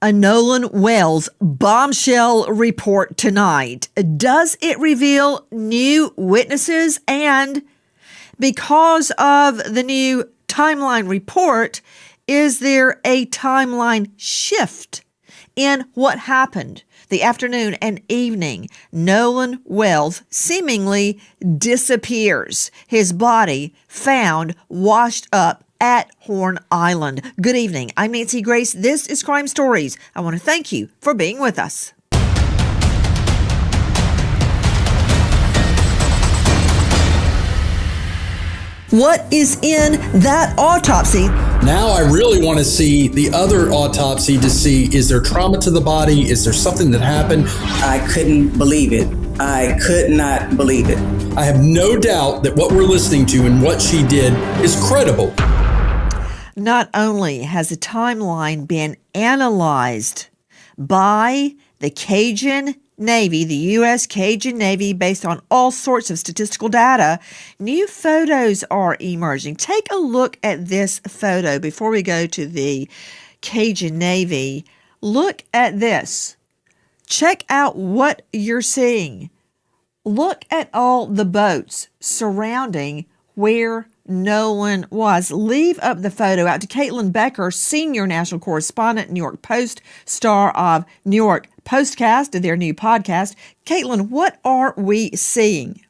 A Nolan Wells bombshell report tonight. Does it reveal new witnesses? And because of the new timeline report, is there a timeline shift in what happened the afternoon and evening? Nolan Wells seemingly disappears. His body found washed up at Horn Island. Good evening. I'm Nancy Grace. This is Crime Stories. I want to thank you for being with us. What is in that autopsy? Now I really want to see the other autopsy to see, is there trauma to the body? Is there something that happened? I couldn't believe it. I could not believe it. I have no doubt that what we're listening to and what she did is credible. Not only has the timeline been analyzed by the Cajun Navy, the U.S. Cajun Navy, based on all sorts of statistical data, new photos are emerging. Take a look at this photo before we go to the Cajun Navy. Look at this. Check out what you're seeing. Look at all the boats surrounding where Nolan was. Leave up the photo out to Caitlin Becker, senior national correspondent, New York Post, star of New York Postcast, their new podcast. Caitlin, what are we seeing?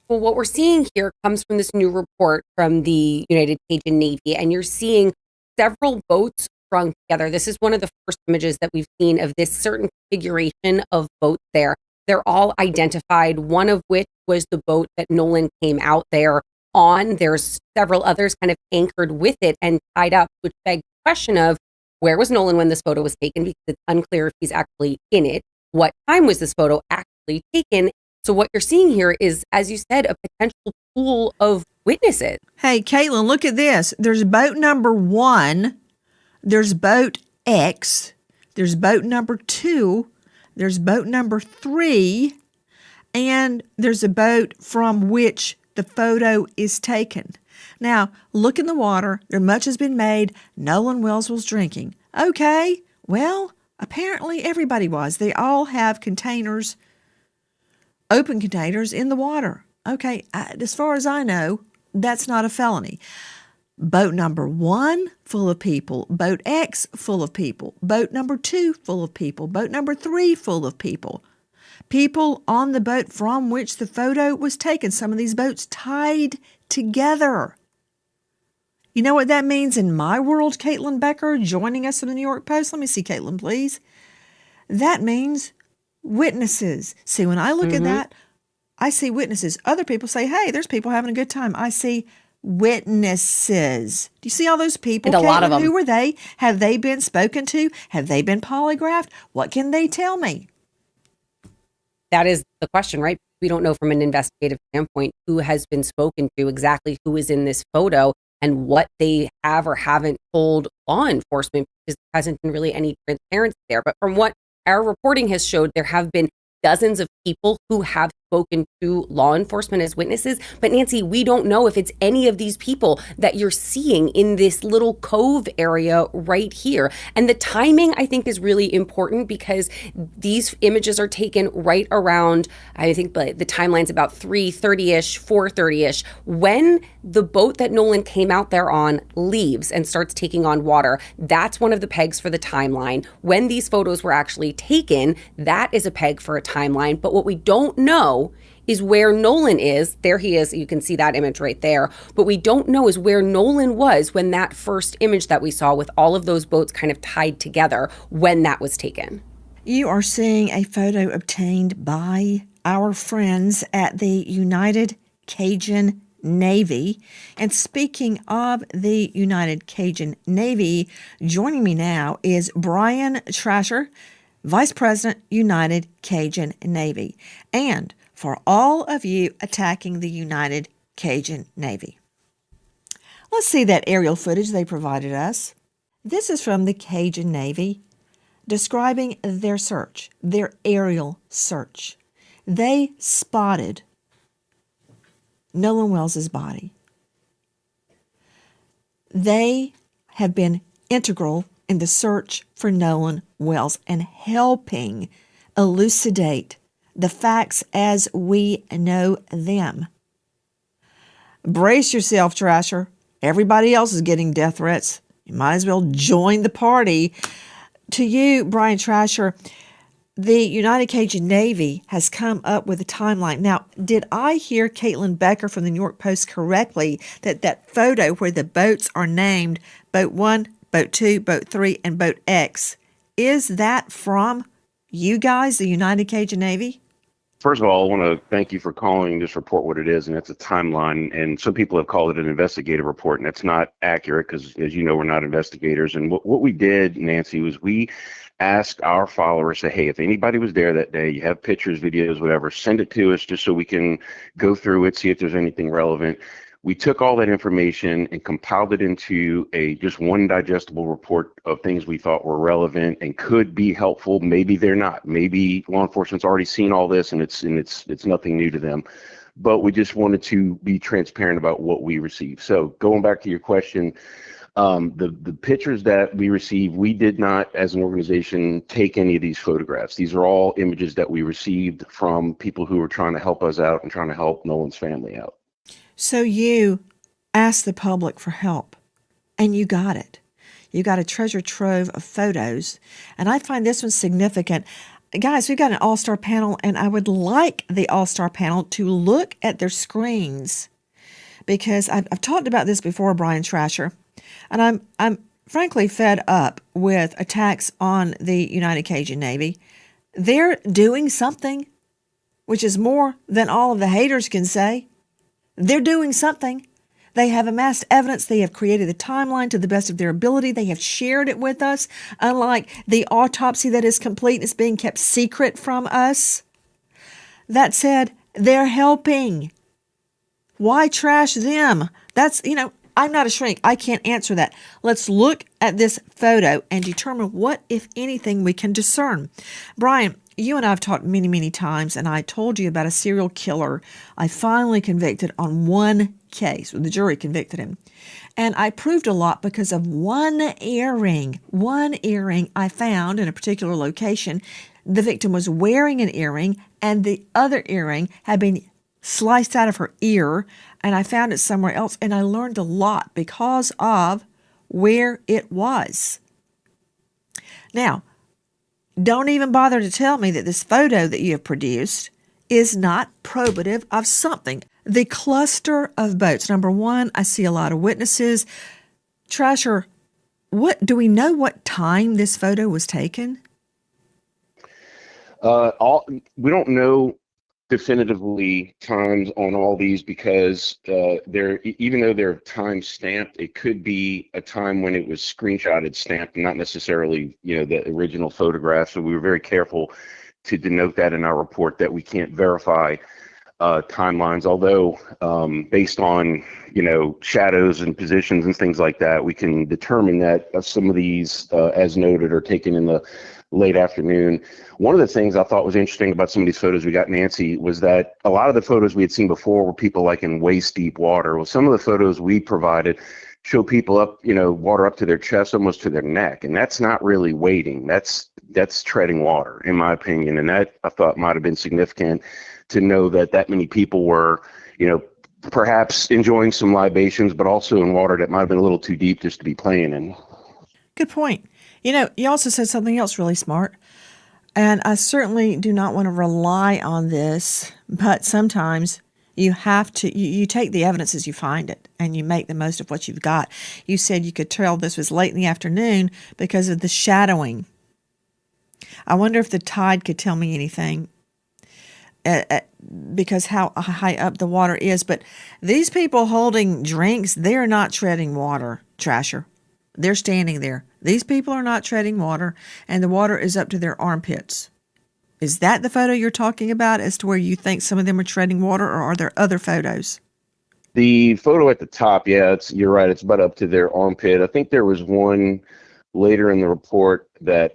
Well, what we're seeing here comes from this new report from the United Cajun Navy, and you're seeing several boats strung together. This is one of the first images that we've seen of this certain configuration of boats there. They're all identified, one of which was the boat that Nolan came out there on. There's several others kind of anchored with it and tied up, which begs the question of where was Nolan when this photo was taken, because it's unclear if he's actually in it. What time was this photo actually taken? So what you're seeing here is, as you said, a potential pool of witnesses. Hey, Caitlin, look at this. There's boat number 1. There's boat X. There's boat number 2. There's boat number 3. And there's a boat from which the photo is taken. Now, look in the water. There much has been made. Nolan Wells was drinking. Okay, well, apparently everybody was. They all have containers, open containers in the water. Okay, as far as I know, that's not a felony. Boat number 1, full of people. Boat X, full of people. Boat number 2, full of people. Boat number 3, full of people. People on the boat from which the photo was taken. Some of these boats tied together. You know what that means in my world, Caitlin Becker, joining us from the New York Post? Let me see, Caitlin, please. That means witnesses. See, when I look at that, I see witnesses. Other people say, hey, there's people having a good time. I see witnesses. Do you see all those people? And a lot of them. Who were they? Have they been spoken to? Have they been polygraphed? What can they tell me? That is the question, right? We don't know from an investigative standpoint who has been spoken to, exactly who is in this photo, and what they have or haven't told law enforcement, because there hasn't been really any transparency there. But from what our reporting has showed, there have been dozens of people who have spoken to law enforcement as witnesses. But Nancy, we don't know if it's any of these people that you're seeing in this little cove area right here. And the timing, I think, is really important, because these images are taken right around, I think the timeline's about 3:30-ish, 4:30-ish, when the boat that Nolan came out there on leaves and starts taking on water. That's one of the pegs for the timeline. When these photos were actually taken, that is a peg for a timeline. But what we don't know is where Nolan is. There he is. You can see that image right there. But we don't know is where Nolan was when that first image that we saw with all of those boats kind of tied together, when that was taken. You are seeing a photo obtained by our friends at the United Cajun Navy. And speaking of the United Cajun Navy, joining me now is Brian Trasher, Vice President, United Cajun Navy. And for all of you attacking the United Cajun Navy, let's see that aerial footage they provided us. This is from the Cajun Navy describing their search, their aerial search. They spotted Nolan Wells' body. They have been integral in the search for Nolan Wells and helping elucidate the facts as we know them. Brace yourself, Trasher. Everybody else is getting death threats. You might as well join the party. To you, Brian Trasher, the United Cajun Navy has come up with a timeline. Now, did I hear Caitlin Becker from the New York Post correctly that that photo where the boats are named Boat 1, Boat 2, Boat 3, and Boat X, is that from you guys, the United Cajun Navy? First of all, I want to thank you for calling this report what it is, and it's a timeline. And some people have called it an investigative report, and that's not accurate because, as you know, we're not investigators. And what we did, Nancy, was we asked our followers, say, hey, if anybody was there that day, you have pictures, videos, whatever, send it to us just so we can go through it, see if there's anything relevant. We took all that information and compiled it into just one digestible report of things we thought were relevant and could be helpful. Maybe they're not. Maybe law enforcement's already seen all this and it's nothing new to them. But we just wanted to be transparent about what we received. So going back to your question, the pictures that we received, we did not, as an organization, take any of these photographs. These are all images that we received from people who were trying to help us out and trying to help Nolan's family out. So you asked the public for help, and you got it. You got a treasure trove of photos, and I find this one significant. Guys, we've got an all-star panel, and I would like the all-star panel to look at their screens because I've talked about this before, Brian Trasher, and I'm frankly fed up with attacks on the United Cajun Navy. They're doing something, which is more than all of the haters can say. They're doing something. They have amassed evidence. They have created a timeline to the best of their ability. They have shared it with us, unlike the autopsy that is complete and is being kept secret from us. That said, they're helping. Why trash them? I'm not a shrink. I can't answer that. Let's look at this photo and determine what, if anything, we can discern. Brian, you and I have talked many, many times, and I told you about a serial killer I finally convicted on one case. The jury convicted him. And I proved a lot because of one earring I found in a particular location. The victim was wearing an earring, and the other earring had been sliced out of her ear, and I found it somewhere else, and I learned a lot because of where it was. Now, don't even bother to tell me that this photo that you have produced is not probative of something. The cluster of boats. Number one, I see a lot of witnesses. Trasher, do we know what time this photo was taken? We don't know definitively times on all these because even though they're time stamped, it could be a time when it was screenshotted, stamped, not necessarily the original photograph. So we were very careful to denote that in our report that we can't verify timelines. Although based on shadows and positions and things like that, we can determine that some of these, as noted, are taken in the late afternoon. One of the things I thought was interesting about some of these photos we got, Nancy, was that a lot of the photos we had seen before were people like in waist deep water. Well, some of the photos we provided show people up, water up to their chest, almost to their neck. And that's not really wading. That's treading water, in my opinion. And that I thought might have been significant to know that many people were, perhaps enjoying some libations, but also in water that might have been a little too deep just to be playing in. Good point. You also said something else really smart, and I certainly do not want to rely on this, but sometimes you have to, you take the evidence as you find it, and you make the most of what you've got. You said you could tell this was late in the afternoon because of the shadowing. I wonder if the tide could tell me anything, because how high up the water is. But these people holding drinks, they're not treading water, Trasher. They're standing there. These people are not treading water, and the water is up to their armpits. Is that the photo you're talking about as to where you think some of them are treading water, or are there other photos? The photo at the top, yeah, you're right. It's about up to their armpit. I think there was one later in the report that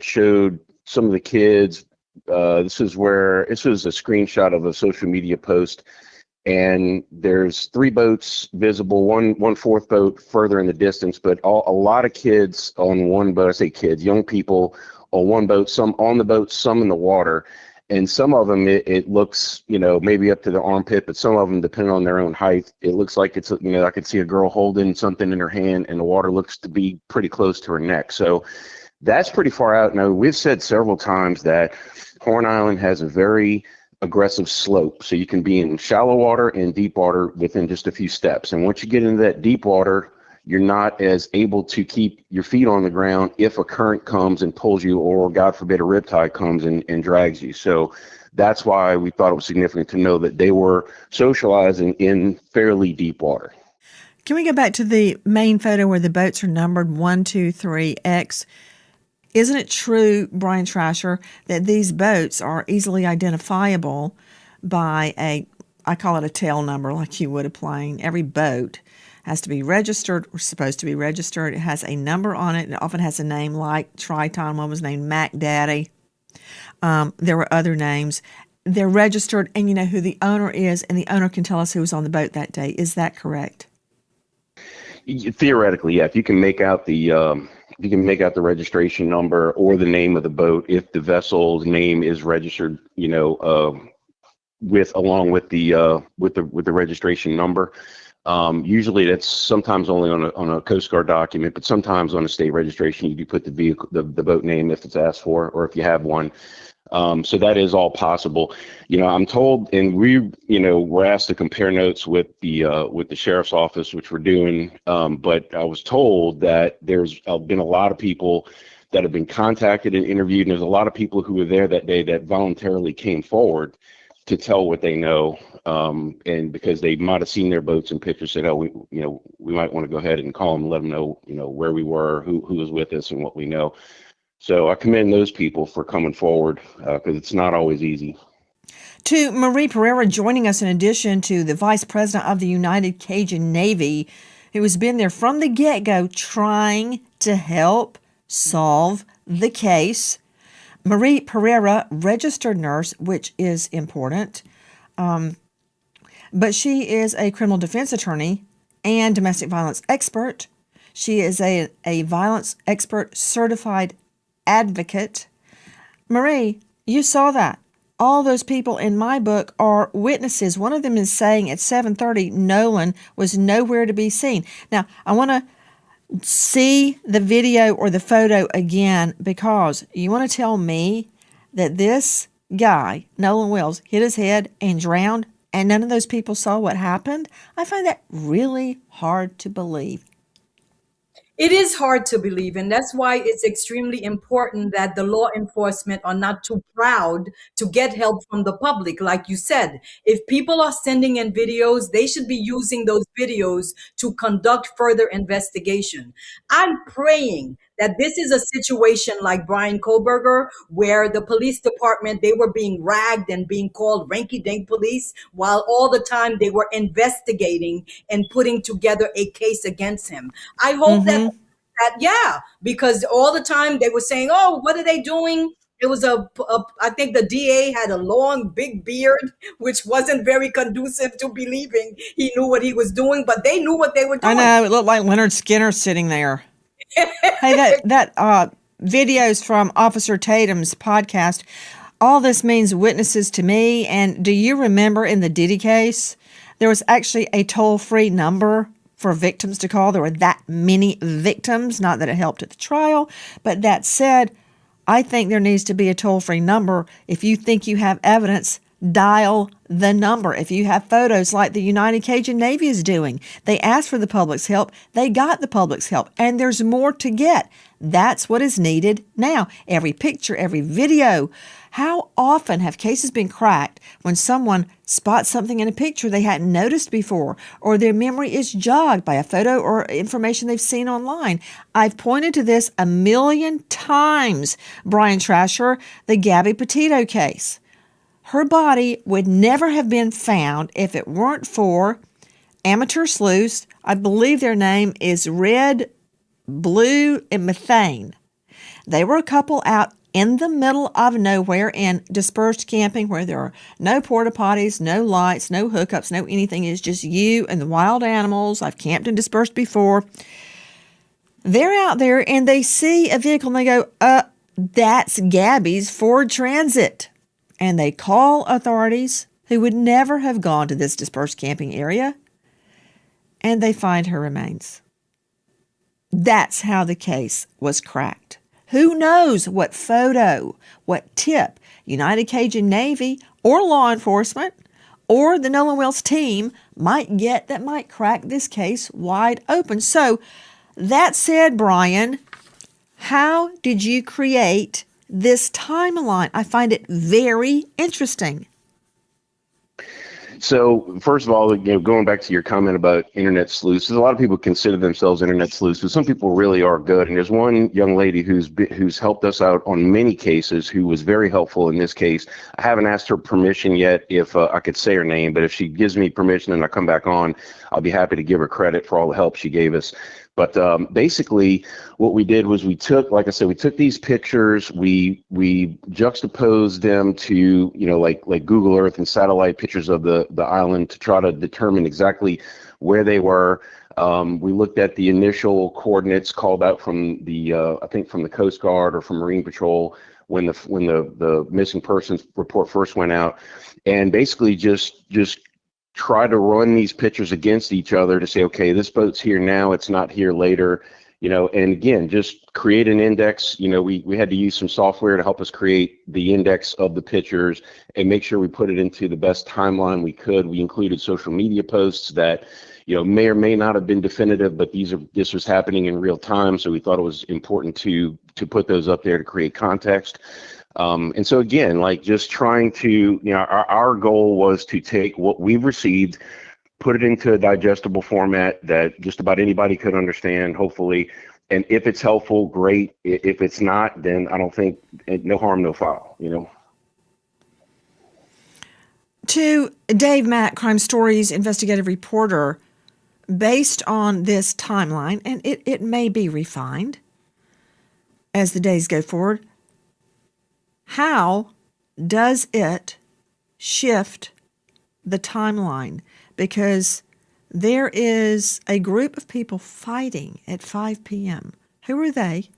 showed some of the kids. This was a screenshot of a social media post and there's 3 boats visible, one fourth boat further in the distance, but a lot of kids on one boat. I say kids, young people on one boat, some on the boat, some in the water. And some of them, it looks, maybe up to the armpit, but some of them, depending on their own height, it looks like it's, I could see a girl holding something in her hand, and the water looks to be pretty close to her neck. So that's pretty far out. Now, we've said several times that Horn Island has a very aggressive slope. So you can be in shallow water and deep water within just a few steps. And once you get into that deep water, you're not as able to keep your feet on the ground if a current comes and pulls you, or God forbid a riptide comes and drags you. So that's why we thought it was significant to know that they were socializing in fairly deep water. Can we go back to the main photo where the boats are numbered 1, 2, 3, X? Isn't it true, Brian Trasher, that these boats are easily identifiable by I call it a tail number, like you would a plane? Every boat has to be registered, or supposed to be registered. It has a number on it. It often has a name like Triton. One was named Mac Daddy. There were other names. They're registered, and you know who the owner is, and the owner can tell us who was on the boat that day. Is that correct? Theoretically, yeah. If you can make out the registration number or the name of the boat, if the vessel's name is registered, along with the registration number. Usually that's sometimes only on a Coast Guard document, but sometimes on a state registration you can put the vehicle, the boat name if it's asked for, or if you have one. So that is all possible. I'm told, and we're asked to compare notes with the sheriff's office, which we're doing. But I was told that there's been a lot of people that have been contacted and interviewed, and there's a lot of people who were there that day that voluntarily came forward to tell what they know, and because they might have seen their boats and pictures, said, "Oh, we might want to go ahead and call them, let them know, where we were, who was with us, and what we know." So I commend those people for coming forward, because it's not always easy. To Marie Pereira joining us in addition to the Vice President of the United Cajun Navy, who has been there from the get-go trying to help solve the case. Marie Pereira, registered nurse, which is important, but she is a criminal defense attorney and domestic violence expert. She is a violence expert certified advocate. Marie, you saw that. All those people in my book are witnesses. One of them is saying at 7:30, Nolan was nowhere to be seen. Now, I want to see the video or the photo again, because you want to tell me that this guy, Nolan Wells, hit his head and drowned, and none of those people saw what happened? I find that really hard to believe. It is hard to believe, and that's why it's extremely important that the law enforcement are not too proud to get help from the public. Like you said, if people are sending in videos, they should be using those videos to conduct further investigation. I'm praying that this is a situation like Brian Koberger, where the police department, they were being ragged and being called ranky-dink police, while all the time they were investigating and putting together a case against him. I hope that because all the time they were saying, "Oh, what are they doing?" It was I think the DA had a long, big beard, which wasn't very conducive to believing he knew what he was doing, but they knew what they were doing. I know, it looked like Leonard Skinner sitting there. Hey, that videos from Officer Tatum's podcast, all this means witnesses to me. And do you remember in the Diddy case, there was actually a toll-free number for victims to call? There were that many victims, not that it helped at the trial, but that said, I think there needs to be a toll-free number. If you think you have evidence, dial the number. If you have photos like the United Cajun Navy is doing, they asked for the public's help, they got the public's help, and there's more to get. That's what is needed now. Every picture, every video. How often have cases been cracked when someone spots something in a picture they hadn't noticed before, or their memory is jogged by a photo or information they've seen online? I've pointed to this a million times. Brian Trasher, the Gabby Petito case. Her body would never have been found if it weren't for amateur sleuths. I believe their name is Red, Blue, and Methane. They were a couple out in the middle of nowhere in dispersed camping where there are no porta potties, no lights, no hookups, no anything. It's just you and the wild animals. I've camped and dispersed before. They're out there and they see a vehicle and they go, that's Gabby's Ford Transit. And they call authorities who would never have gone to this dispersed camping area, and they find her remains. That's how the case was cracked. Who knows what photo, what tip United Cajun Navy or law enforcement or the Nolan Wells team might get that might crack this case wide open. So that said, Brian, how did you create this timeline? I find it very interesting. So first of all, going back to your comment about internet sleuths, a lot of people consider themselves internet sleuths, but some people really are good. And there's one young lady who's helped us out on many cases, who was very helpful in this case. I haven't asked her permission yet if I could say her name, but if she gives me permission and I come back on, I'll be happy to give her credit for all the help she gave us. But basically, what we did was we took these pictures, we juxtaposed them to, like Google Earth and satellite pictures of the island to try to determine exactly where they were. We looked at the initial coordinates called out from the I think from the Coast Guard or from Marine Patrol when the missing persons report first went out, and basically just try to run these pictures against each other to say, okay, this boat's here now, it's not here later, and again, just create an index. We had to use some software to help us create the index of the pictures and make sure we put it into the best timeline we could. We included social media posts that, may or may not have been definitive, but this was happening in real time. So we thought it was important to put those up there to create context. And so again, like just trying to, our goal was to take what we've received, put it into a digestible format that just about anybody could understand, hopefully. And if it's helpful, great. If it's not, then I don't think, no harm, no foul, To Dave Mack, Crime Stories investigative reporter, based on this timeline, and it may be refined as the days go forward, how does it shift the timeline? Because there is a group of people fighting at 5 p.m. Who are they?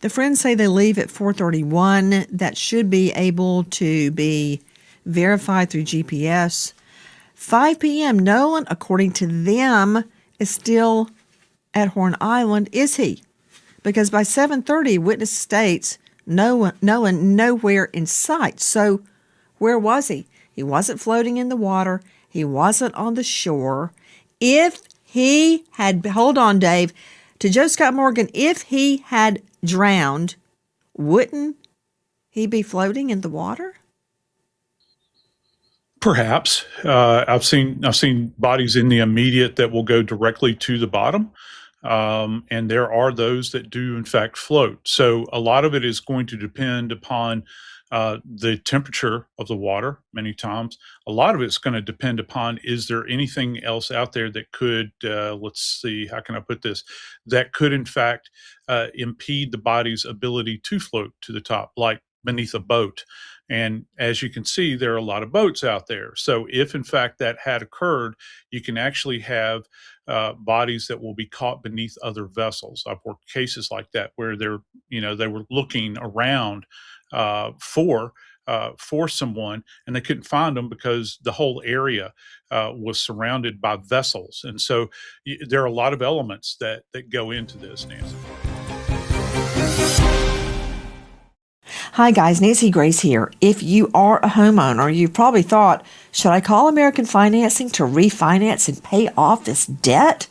The friends say they leave at 4:31. That should be able to be verified through GPS. 5 p.m. Nolan, according to them, is still at Horn Island. Is he? Because by 7:30, witness states Nolan nowhere in sight. So where was he? He wasn't floating in the water. He wasn't on the shore. If he had, hold on, Dave, to Joe Scott Morgan, if he had drowned, wouldn't he be floating in the water? Perhaps. I've seen bodies in the immediate that will go directly to the bottom. And there are those that do in fact float. So a lot of it is going to depend upon the temperature of the water many times. A lot of it's going to depend upon, is there anything else out there that could, let's see, how can I put this, that could in fact impede the body's ability to float to the top, like beneath a boat. And as you can see, there are a lot of boats out there. So if in fact that had occurred, you can actually have bodies that will be caught beneath other vessels. I've worked cases like that where they were looking around for someone and they couldn't find them because the whole area was surrounded by vessels. And so there are a lot of elements that go into this, Nancy. Hi guys, Nancy Grace here. If you are a homeowner, you've probably thought, should I call American Financing to refinance and pay off this debt?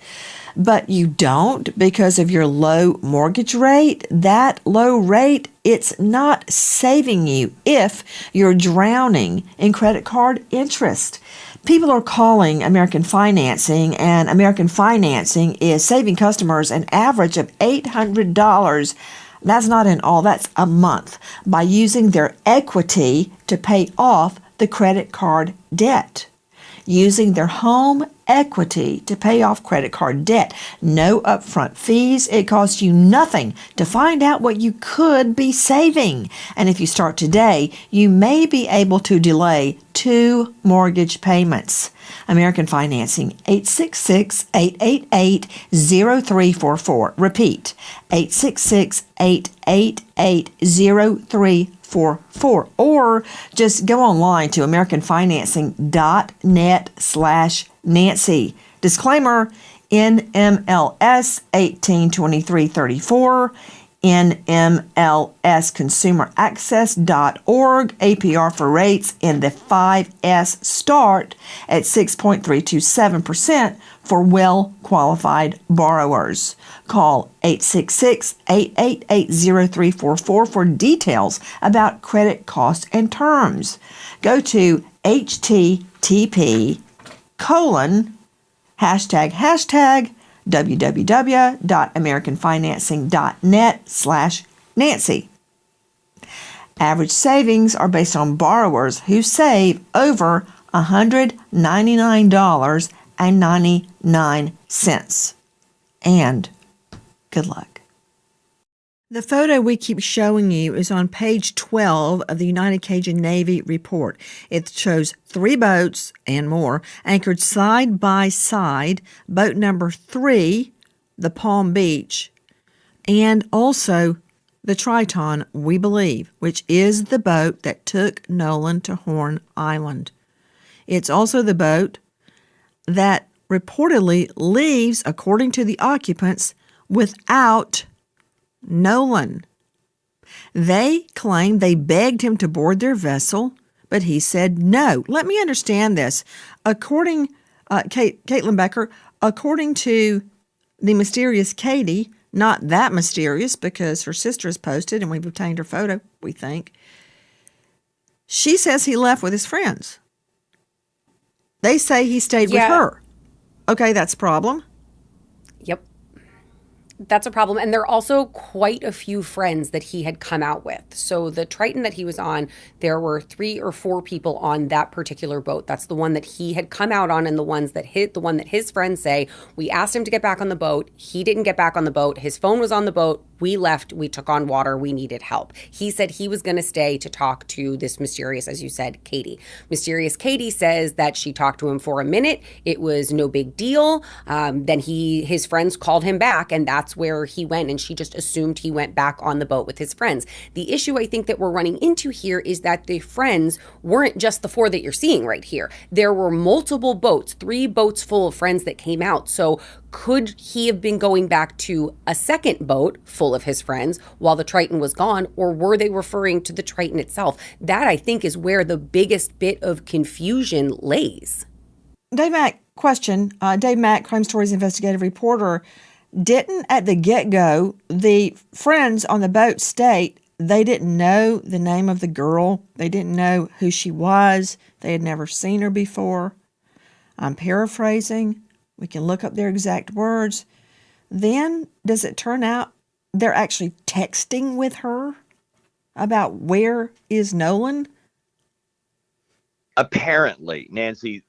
But you don't because of your low mortgage rate. That low rate, it's not saving you if you're drowning in credit card interest. People are calling American Financing, and American Financing is saving customers an average of $800. That's not in all, that's a month, by using their equity to pay off the credit card debt. Using their home equity to pay off credit card debt. No upfront fees. It costs you nothing to find out what you could be saving. And if you start today, you may be able to delay 2 mortgage payments. American Financing, 866-888-0344. Repeat, 866-888-0344. Or just go online to americanfinancing.net/Nancy. Disclaimer, NMLS 182334, NMLSconsumeraccess.org, APR for rates in the 5S start at 6.327% for well-qualified borrowers. Call 866-888-0344 for details about credit costs and terms. Go to http:// www.americanfinancing.net/Nancy. Average savings are based on borrowers who save over $199.99. And good luck. The photo we keep showing you is on page 12 of the United Cajun Navy report. It shows 3 boats and more anchored side by side. Boat number 3, the Palm Beach, and also the Triton, we believe, which is the boat that took Nolan to Horn Island. It's also the boat that reportedly leaves, according to the occupants, without Nolan. They claim they begged him to board their vessel, but he said no. Let me understand this. According, Caitlin Becker, according to the mysterious Katie, not that mysterious because her sister has posted and we've obtained her photo, we think. She says he left with his friends. They say he stayed with her. Okay, that's a problem. Yep. That's a problem. And there are also quite a few friends that he had come out with. So the Triton that he was on, there were 3 or 4 people on that particular boat. That's the one that he had come out on, and the one that his friends say, we asked him to get back on the boat. He didn't get back on the boat. His phone was on the boat. We left. We took on water. We needed help. He said he was going to stay to talk to this mysterious, as you said, Katie. Mysterious Katie says that she talked to him for a minute. It was no big deal. Then his friends called him back, and that's where he went, and she just assumed he went back on the boat with his friends. The issue I think that we're running into here is that the friends weren't just the 4 that you're seeing right here. There were multiple boats, 3 boats full of friends that came out. So could he have been going back to a second boat full of his friends while the Triton was gone, or were they referring to the Triton itself? That, I think, is where the biggest bit of confusion lays. Dave Mack, question. Dave Mack, Crime Stories investigative reporter, didn't at the get-go the friends on the boat state they didn't know the name of the girl? They didn't know who she was. They had never seen her before. I'm paraphrasing. We can look up their exact words. Then, does it turn out they're actually texting with her about where is Nolan? Apparently, Nancy,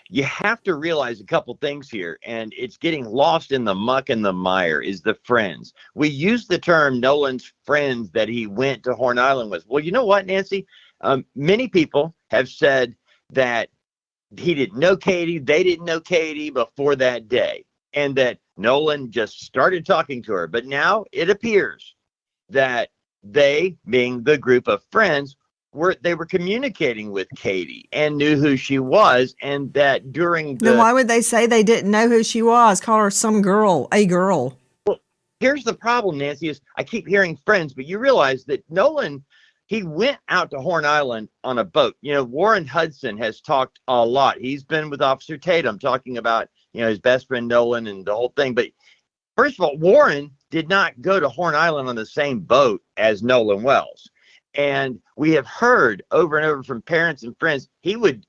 you have to realize a couple things here, and it's getting lost in the muck and the mire, is the friends. We use the term Nolan's friends that he went to Horn Island with. Well, you know what, Nancy? Many people have said that he didn't know Katie, they didn't know Katie before that day, and that Nolan just started talking to her. But now it appears that they, being the group of friends, were communicating with Katie and knew who she was, and that during the... Then why would they say they didn't know who she was? Call her some girl, a girl. Well, here's the problem, Nancy, is I keep hearing friends, but you realize that Nolan, he went out to Horn Island on a boat. You know, Warren Hudson has talked a lot. He's been with Officer Tatum talking about, his best friend Nolan and the whole thing. But first of all, Warren did not go to Horn Island on the same boat as Nolan Wells. And we have heard over and over from parents and friends, he would,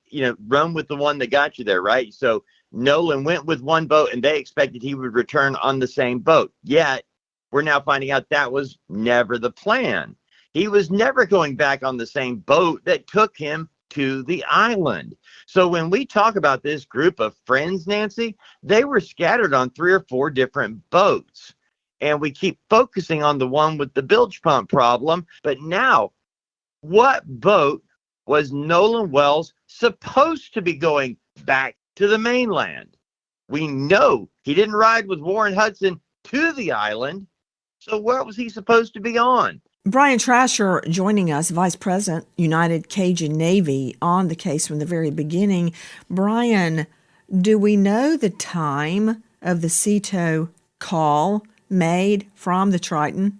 run with the one that got you there, right? So Nolan went with one boat and they expected he would return on the same boat. Yet we're now finding out that was never the plan. He was never going back on the same boat that took him to the island. So when we talk about this group of friends, Nancy, they were scattered on 3 or 4 different boats. And we keep focusing on the one with the bilge pump problem. But now, what boat was Nolan Wells supposed to be going back to the mainland? We know he didn't ride with Warren Hudson to the island. So where was he supposed to be on? Brian Trasher joining us, Vice President, United Cajun Navy, on the case from the very beginning. Brian, do we know the time of the CETO call made from the Triton?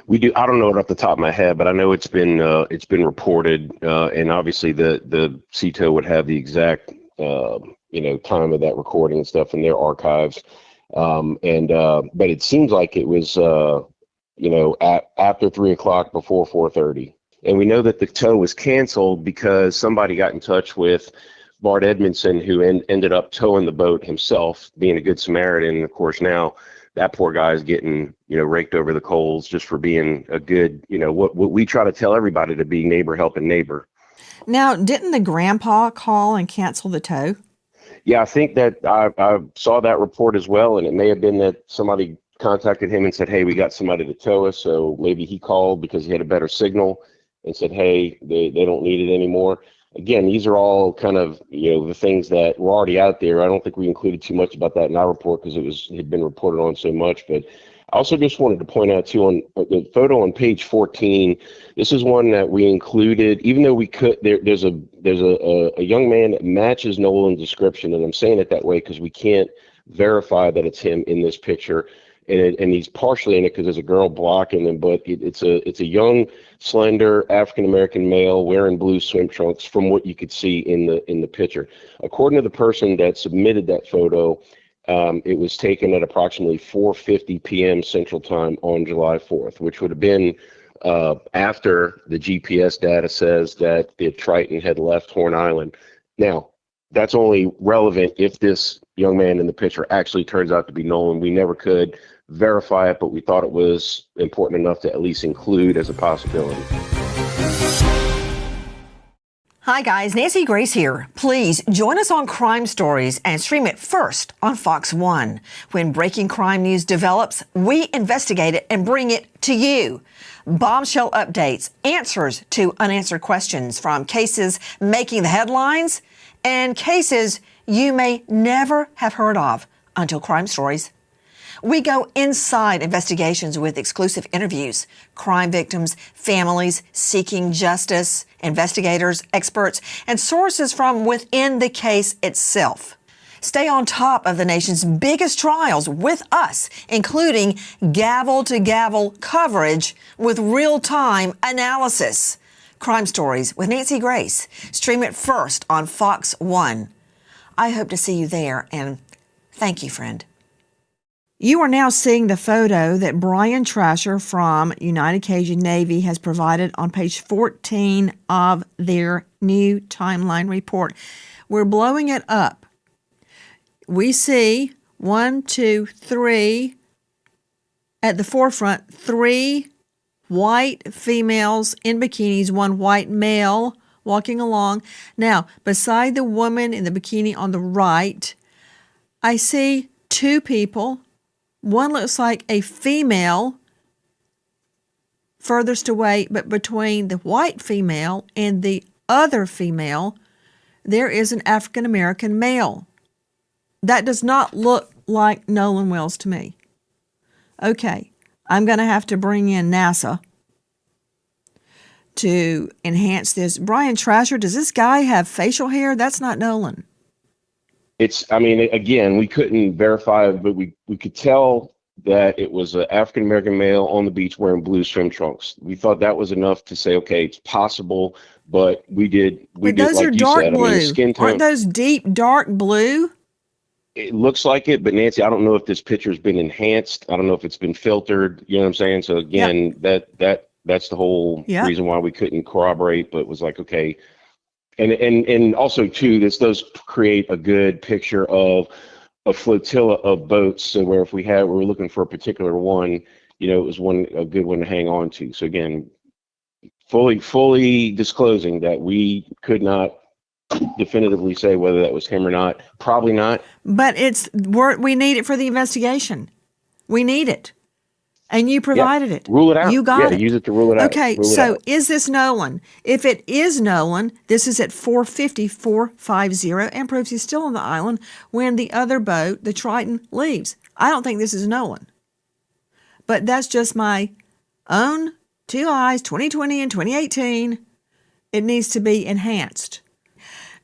We do. I don't know it off the top of my head, but I know it's been reported, and obviously the CETO would have the exact time of that recording and stuff in their archives. But it seems like it was after 3 o'clock, before 4:30, and we know that the tow was canceled because somebody got in touch with Bart Edmondson, who ended up towing the boat himself, being a good Samaritan. And of course, now that poor guy is getting, raked over the coals just for being a good, what we try to tell everybody to be, neighbor helping neighbor. Now, didn't the grandpa call and cancel the tow? Yeah, I think that I saw that report as well, and it may have been that somebody contacted him and said, hey, we got somebody to tow us. So maybe he called because he had a better signal and said, hey, they don't need it anymore. Again, these are all kind of, the things that were already out there. I don't think we included too much about that in our report because it had been reported on so much. But I also just wanted to point out, too, on the photo on page 14, this is one that we included, even though we could, there's a young man that matches Nolan's description, and I'm saying it that way because we can't verify that it's him in this picture. And he's partially in it because there's a girl blocking him, but it's a young, slender African-American male wearing blue swim trunks from what you could see in the picture. According to the person that submitted that photo, it was taken at approximately 4:50 p.m. Central Time on July 4th, which would have been after the GPS data says that the Triton had left Horn Island. Now, that's only relevant if this young man in the picture actually turns out to be Nolan. We never could verify it, but we thought it was important enough to at least include as a possibility. Hi guys, Nancy Grace here. Please join us on Crime Stories and stream it first on Fox 1. When breaking crime news develops, we investigate it and bring it to you. Bombshell updates, answers to unanswered questions from cases making the headlines and cases you may never have heard of until Crime Stories. We go inside investigations with exclusive interviews, crime victims, families seeking justice, investigators, experts, and sources from within the case itself. Stay on top of the nation's biggest trials with us, including gavel-to-gavel coverage with real-time analysis. Crime Stories with Nancy Grace. Stream it first on Fox 1. I hope to see you there, and thank you, friend. You are now seeing the photo that Brian Trasher from United Cajun Navy has provided on page 14 of their new timeline report. We're blowing it up. We see 1, 2, 3 at the forefront, 3 white females in bikinis, 1 white male walking along. Now, beside the woman in the bikini on the right, I see 2 people. One looks like a female furthest away, but between the white female and the other female, there is an African-American male. That does not look like Nolan Wells to me. Okay, I'm going to have to bring in NASA to enhance this. Brian Trasher, does this guy have facial hair? That's not Nolan. Again, we couldn't verify, but we could tell that it was an African-American male on the beach wearing blue swim trunks. We thought that was enough to say, okay, it's possible, but we did those like are you dark said. blue. Skin tone, aren't those deep, dark blue? It looks like it, but Nancy, I don't know if this picture's been enhanced. I don't know if it's been filtered. You know what I'm saying? So again, that's the whole reason why we couldn't corroborate, but was like, okay. And also too, this does create a good picture of a flotilla of boats. So where if we were looking for a particular one, it was a good one to hang on to. So again, fully disclosing that we could not definitively say whether that was him or not. Probably not. But we need it for the investigation. We need it. And you provided it. Rule it out. You got it. Use it to rule it out. Okay, so is this Nolan? If it is Nolan, this is at 450 and proves he's still on the island when the other boat, the Triton, leaves. I don't think this is Nolan. But that's just my own two eyes, 2020 and 2018. It needs to be enhanced.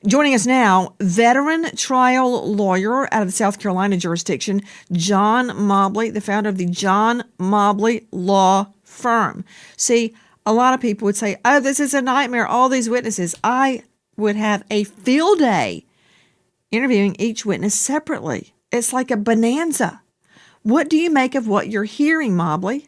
Joining us now, veteran trial lawyer out of the South Carolina jurisdiction, John Mobley, the founder of the John Mobley Law Firm. See, a lot of people would say, oh, this is a nightmare, all these witnesses. I would have a field day interviewing each witness separately. It's like a bonanza. What do you make of what you're hearing, Mobley?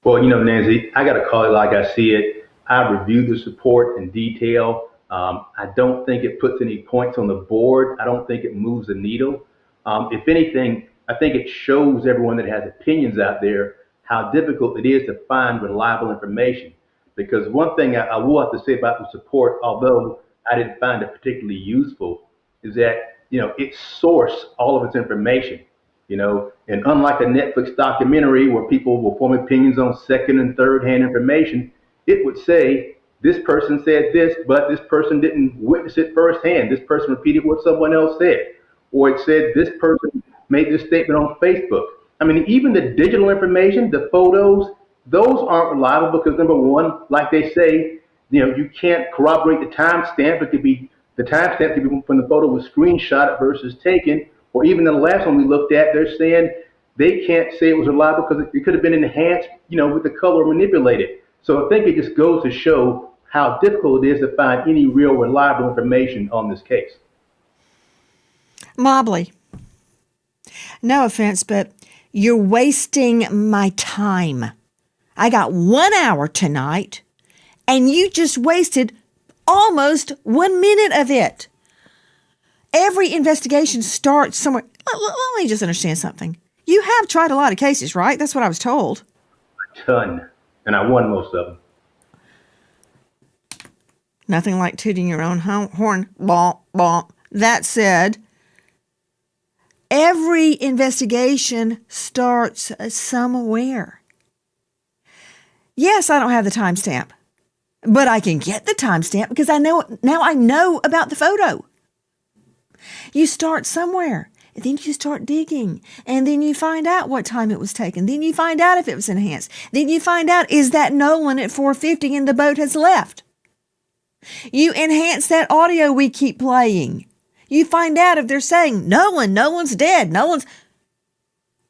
Well, Nancy, I got to call it like I see it. I reviewed this report in detail. I don't think it puts any points on the board. I don't think it moves the needle. If anything, I think it shows everyone that has opinions out there how difficult it is to find reliable information. Because one thing I will have to say about this report, although I didn't find it particularly useful, is that, it sourced all of its information, and unlike a Netflix documentary where people will form opinions on second and third hand information, it would say, this person said this, but this person didn't witness it firsthand. This person repeated what someone else said. Or it said this person made this statement on Facebook. I mean, even the digital information, the photos, those aren't reliable because, number one, like they say, you can't corroborate the timestamp. The timestamp could be when the photo was screenshotted versus taken. Or even the last one we looked at, they're saying they can't say it was reliable because it could have been enhanced, with the color manipulated. So I think it just goes to show how difficult it is to find any real reliable information on this case. Mobley, no offense, but you're wasting my time. I got 1 hour tonight, and you just wasted almost 1 minute of it. Every investigation starts somewhere. Let me just understand something. You have tried a lot of cases, right? That's what I was told. A ton, and I won most of them. Nothing like tooting your own horn. Bomp, bomp. That said, every investigation starts somewhere. Yes, I don't have the timestamp, but I can get the timestamp because I know about the photo. You start somewhere, and then you start digging, and then you find out what time it was taken. Then you find out if it was enhanced. Then you find out, is that Nolan at 4:50 and the boat has left? You enhance that audio we keep playing. You find out if they're saying, Nolan's dead. I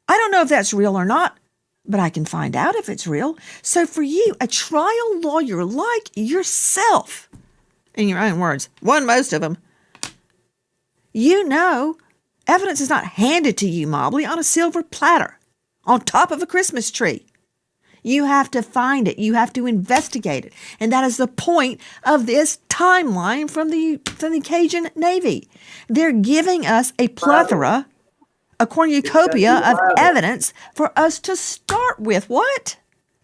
don't know if that's real or not, but I can find out if it's real. So for you, a trial lawyer like yourself, in your own words, won most of them, evidence is not handed to you, Mobley, on a silver platter, on top of a Christmas tree. You have to find it. You have to investigate it. And that is the point of this timeline from the Cajun Navy. They're giving us a plethora, a cornucopia of evidence for us to start with. What?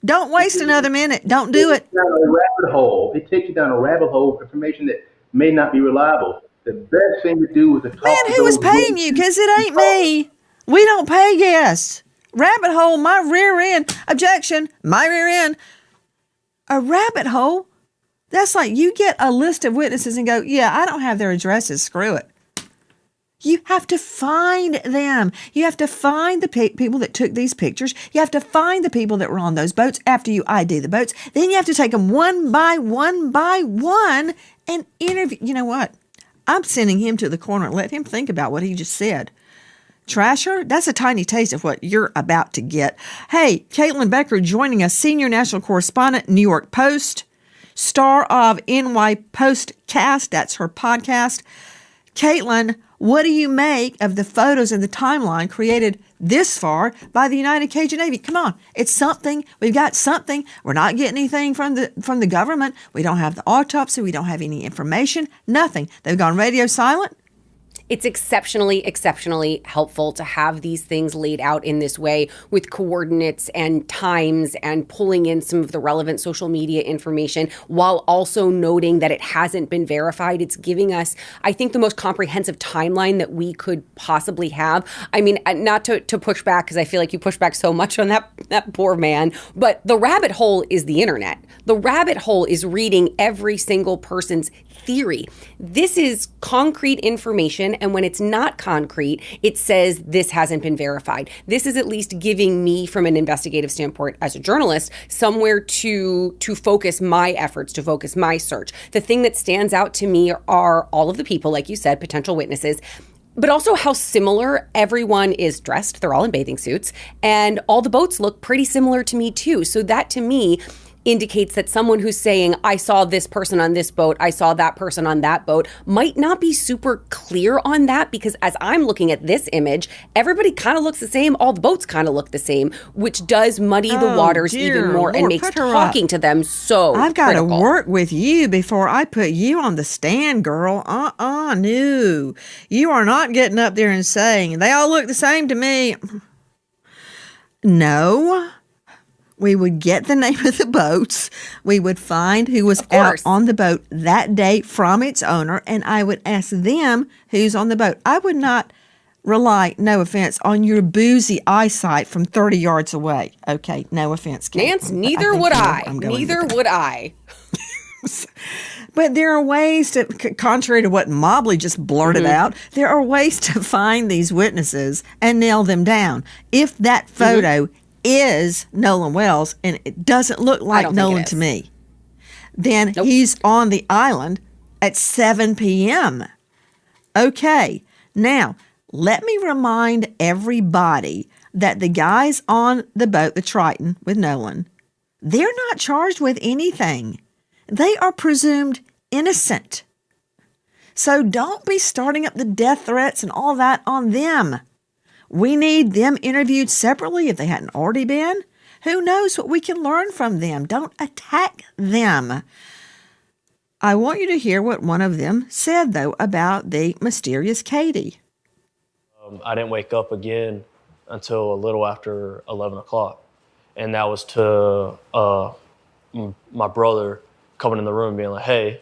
Don't waste another minute. Don't do it. It takes you down a rabbit hole of information that may not be reliable. The best thing to do is to talk to those. Man, who is paying you? Because it ain't me. We don't pay guests. Rabbit hole, my rear end. Objection, my rear end. A rabbit hole? That's like you get a list of witnesses and go, yeah, I don't have their addresses. Screw it. You have to find them. You have to find the people that took these pictures. You have to find the people that were on those boats after you ID the boats. Then you have to take them one by one and interview. You know what? I'm sending him to the corner and let him think about what he just said. Trasher, that's a tiny taste of what you're about to get. Hey, Caitlin Becker joining us, senior national correspondent, New York Post, star of NY Postcast. That's her podcast. Caitlin, what do you make of the photos and the timeline created this far by the United Cajun Navy? Come on, it's something. We've got something. We're not getting anything from the government. We don't have the autopsy. We don't have any information. Nothing. They've gone radio silent. it's exceptionally, exceptionally helpful to have these things laid out in this way with coordinates and times and pulling in some of the relevant social media information while also noting that it hasn't been verified. It's giving us, I think, the most comprehensive timeline that we could possibly have. I mean, not to push back, because I feel like you push back so much on that poor man, but the rabbit hole is the internet. The rabbit hole is reading every single person's theory. This is concrete information, and when it's not concrete, it says this hasn't been verified. This is at least giving me, from an investigative standpoint as a journalist, somewhere to focus my efforts, to focus my search. The thing that stands out to me are all of the people, like you said, potential witnesses, but also how similar everyone is dressed. They're all in bathing suits, and all the boats look pretty similar to me too. So that, to me, indicates that someone who's saying, I saw this person on this boat, I saw that person on that boat, might not be super clear on that, because as I'm looking at this image, everybody kind of looks the same. All the boats kind of look the same, which does muddy the waters even more and makes talking to them so I've got to critical. work with you before I put you on the stand, girl. No. You are not getting up there and saying, they all look the same to me. No. We would get the name of the boats. We would find who was out on the boat that day from its owner, and I would ask them who's on the boat. I would not rely, no offense, on your boozy eyesight from 30 yards away. Okay, no offense, Kate. Nance, neither would I. Neither would I. But there are ways to, contrary to what Mobley just blurted out, there are ways to find these witnesses and nail them down. If that photo is Nolan Wells, and it doesn't look like Nolan to me, then he's on the island at 7 p.m. Okay, now let me remind everybody that the guys on the boat, the Triton with Nolan, they're not charged with anything. They are presumed innocent. So don't be starting up the death threats and all that on them. We need them interviewed separately if they hadn't already been. Who knows what we can learn from them? Don't attack them. I want you to hear what one of them said, though, about the mysterious Katie. I didn't wake up again until a little after 11 o'clock. And that was to my brother coming in the room being like, hey,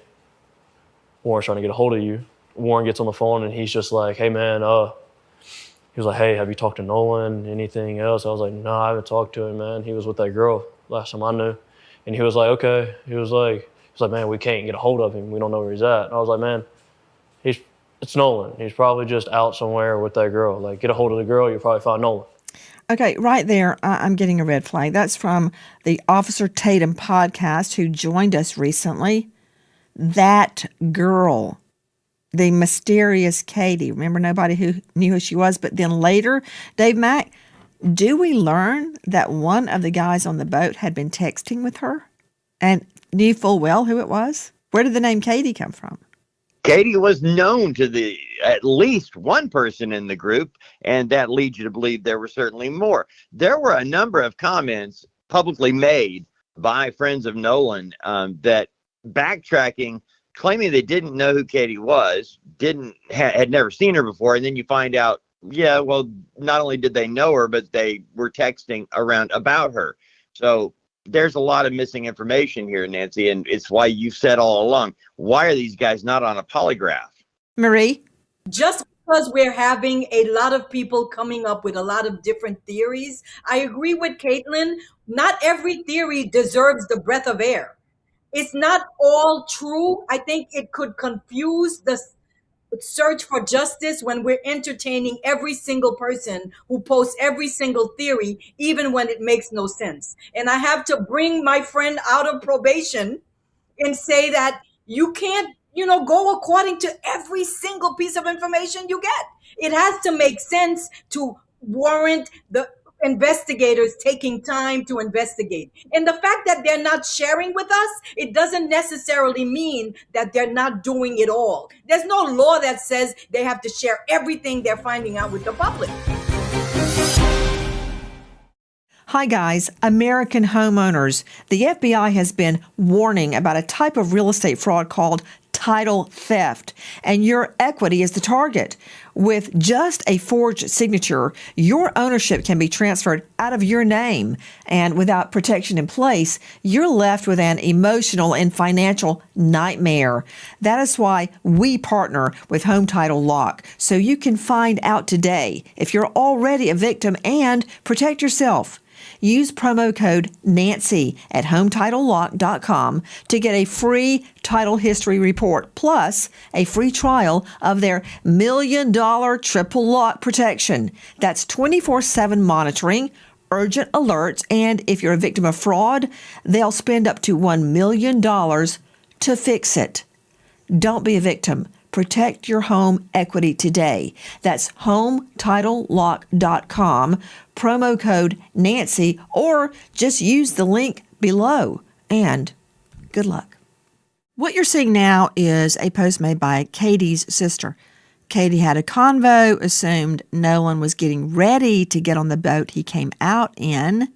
Warren's trying to get a hold of you. Warren gets on the phone and he's just like, hey, man, he was like, hey, have you talked to Nolan? Anything else? I was like, no, I haven't talked to him, man. He was with that girl last time I knew. And he was like, okay. He was like, man, we can't get a hold of him. We don't know where he's at. And I was like, man, it's Nolan. He's probably just out somewhere with that girl. Like, get a hold of the girl, you'll probably find Nolan. Okay, right there, I'm getting a red flag. That's from the Officer Tatum podcast, who joined us recently. That girl, the mysterious Katie. Remember, nobody who knew who she was. But then later, Dave Mack, do we learn that one of the guys on the boat had been texting with her and knew full well who it was? Where did the name Katie come from? Katie was known to at least one person in the group, and that leads you to believe there were certainly more. There were a number of comments publicly made by friends of Nolan that backtracking, claiming they didn't know who Katie was, had never seen her before, and then you find out, yeah, well, not only did they know her, but they were texting around about her. So there's a lot of missing information here, Nancy, and it's why you said all along, why are these guys not on a polygraph? Marie? Just because we're having a lot of people coming up with a lot of different theories, I agree with Caitlin. Not every theory deserves the breath of air. It's not all true. I think it could confuse the search for justice when we're entertaining every single person who posts every single theory, even when it makes no sense. And I have to bring my friend out of probation and say that you can't, go according to every single piece of information you get. It has to make sense to warrant the investigators taking time to investigate. And the fact that they're not sharing with us, it doesn't necessarily mean that they're not doing it all. There's no law that says they have to share everything they're finding out with the public. Hi guys, American homeowners. The FBI has been warning about a type of real estate fraud called title theft, and your equity is the target. With just a forged signature, your ownership can be transferred out of your name, and without protection in place, you're left with an emotional and financial nightmare. That is why we partner with Home Title Lock, so you can find out today if you're already a victim and protect yourself. Use promo code Nancy at HometitleLock.com to get a free title history report, plus a free trial of their $1 million triple lock protection. That's 24/7 monitoring, urgent alerts, and if you're a victim of fraud, they'll spend up to $1 million to fix it. Don't be a victim. Protect your home equity today. That's HometitleLock.com, promo code Nancy, or just use the link below. And good luck. What you're seeing now is a post made by Katie's sister. Katie had a convo, assumed Nolan was getting ready to get on the boat he came out in.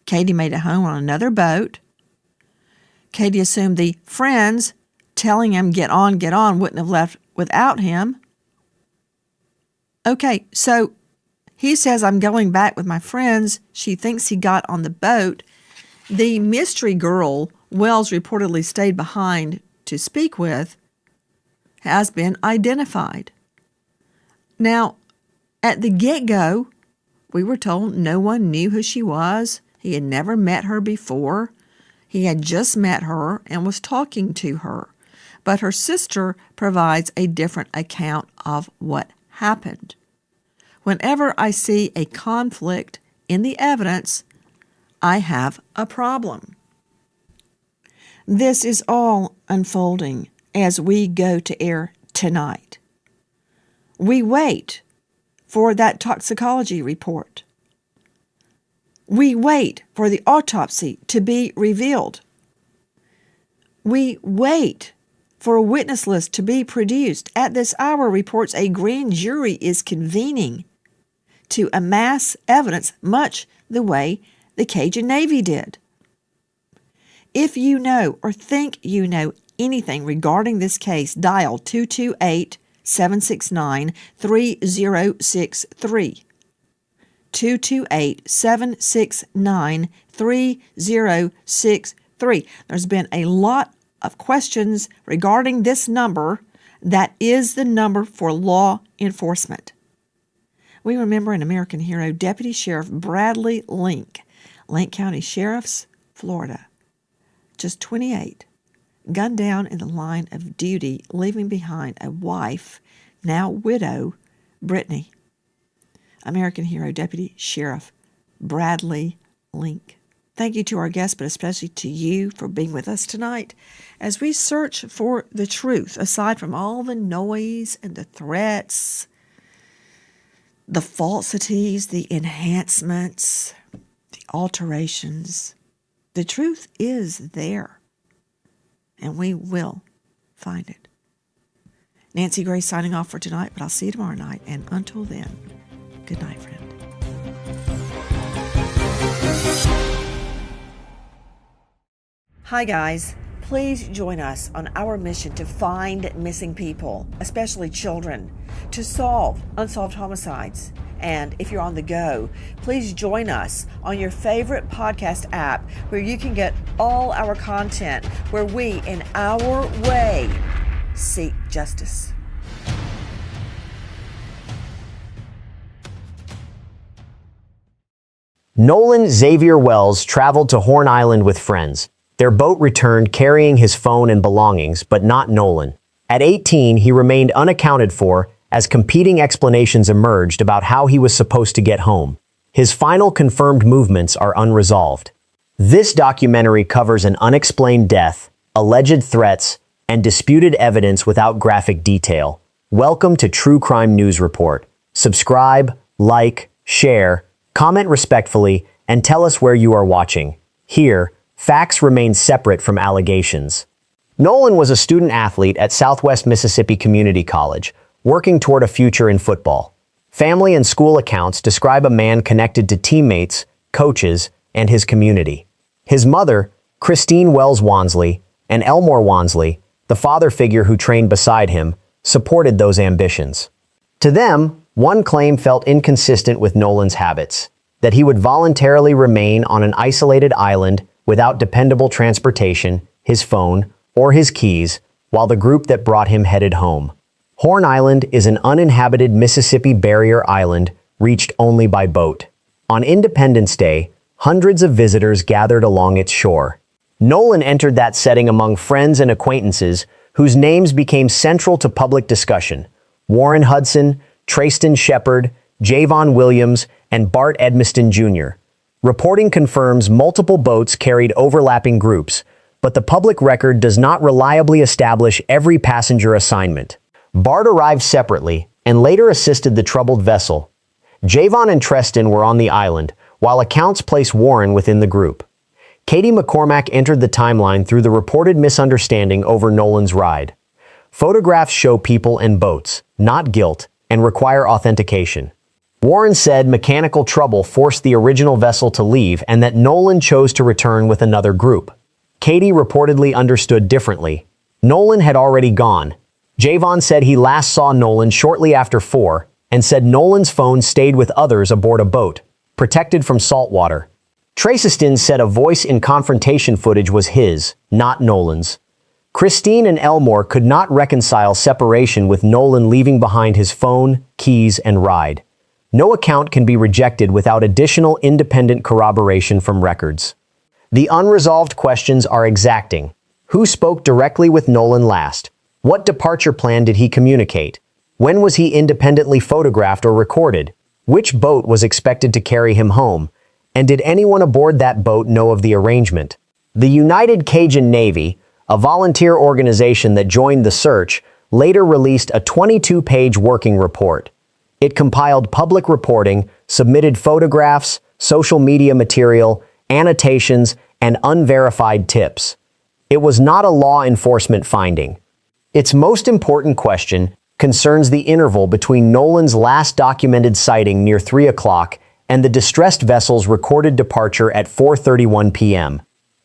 Katie made it home on another boat. Katie assumed the friends telling him get on, wouldn't have left without him. Okay, so he says, I'm going back with my friends. She thinks he got on the boat. The mystery girl Wells reportedly stayed behind to speak with has been identified. Now, at the get-go, we were told no one knew who she was. He had never met her before. He had just met her and was talking to her. But her sister provides a different account of what happened. Whenever I see a conflict in the evidence, I have a problem. This is all unfolding as we go to air tonight. We wait for that toxicology report. We wait for the autopsy to be revealed. We wait for a witness list to be produced. At this hour, reports a grand jury is convening to amass evidence, much the way the Cajun Navy did. If you know or think you know anything regarding this case, dial 228-769-3063. 228-769-3063. There's been a lot of questions regarding this number. That is the number for law enforcement. We remember an American hero, Deputy Sheriff Bradley Link County Sheriff's, Florida, just 28, gunned down in the line of duty, leaving behind a wife, now widow, Brittany. American hero, Deputy Sheriff Bradley Link. Thank you to our guests, but especially to you for being with us tonight as we search for the truth, aside from all the noise and the threats, the falsities, the enhancements, the alterations. The truth is there, and we will find it. Nancy Grace signing off for tonight, but I'll see you tomorrow night, and until then, good night, friend. Hi, guys. Please join us on our mission to find missing people, especially children, to solve unsolved homicides. And if you're on the go, please join us on your favorite podcast app where you can get all our content, where we, in our way, seek justice. Nolan Xavier Wells traveled to Horn Island with friends. Their boat returned carrying his phone and belongings, but not Nolan. At 18, he remained unaccounted for as competing explanations emerged about how he was supposed to get home. His final confirmed movements are unresolved. This documentary covers an unexplained death, alleged threats, and disputed evidence without graphic detail. Welcome to True Crime News Report. Subscribe, like, share, comment respectfully, and tell us where you are watching. Here, facts remain separate from allegations. Nolan was a student athlete at Southwest Mississippi Community College, working toward a future in football. Family and school accounts describe a man connected to teammates, coaches, and his community. His mother, Christine Wells Wansley, and Elmore Wansley, the father figure who trained beside him, supported those ambitions. To them, one claim felt inconsistent with Nolan's habits, that he would voluntarily remain on an isolated island without dependable transportation, his phone, or his keys, while the group that brought him headed home. Horn Island is an uninhabited Mississippi barrier island reached only by boat. On Independence Day, hundreds of visitors gathered along its shore. Nolan entered that setting among friends and acquaintances whose names became central to public discussion: Warren Hudson, Trayston Shepard, Javon Williams, and Bart Edmiston Jr. Reporting confirms multiple boats carried overlapping groups, but the public record does not reliably establish every passenger assignment. Bart arrived separately and later assisted the troubled vessel. Javon and Trayston were on the island, while accounts place Warren within the group. Katie McCormack entered the timeline through the reported misunderstanding over Nolan's ride. Photographs show people and boats, not guilt, and require authentication. Warren said mechanical trouble forced the original vessel to leave and that Nolan chose to return with another group. Katie reportedly understood differently. Nolan had already gone. Javon said he last saw Nolan shortly after 4 and said Nolan's phone stayed with others aboard a boat, protected from salt water. Trayston said a voice in confrontation footage was his, not Nolan's. Christine and Elmore could not reconcile separation with Nolan leaving behind his phone, keys, and ride. No account can be rejected without additional independent corroboration from records. The unresolved questions are exacting. Who spoke directly with Nolan last? What departure plan did he communicate? When was he independently photographed or recorded? Which boat was expected to carry him home? And did anyone aboard that boat know of the arrangement? The United Cajun Navy, a volunteer organization that joined the search, later released a 22-page working report. It compiled public reporting, submitted photographs, social media material, annotations, and unverified tips. It was not a law enforcement finding. Its most important question concerns the interval between Nolan's last documented sighting near 3 o'clock and the distressed vessel's recorded departure at 4:31 p.m.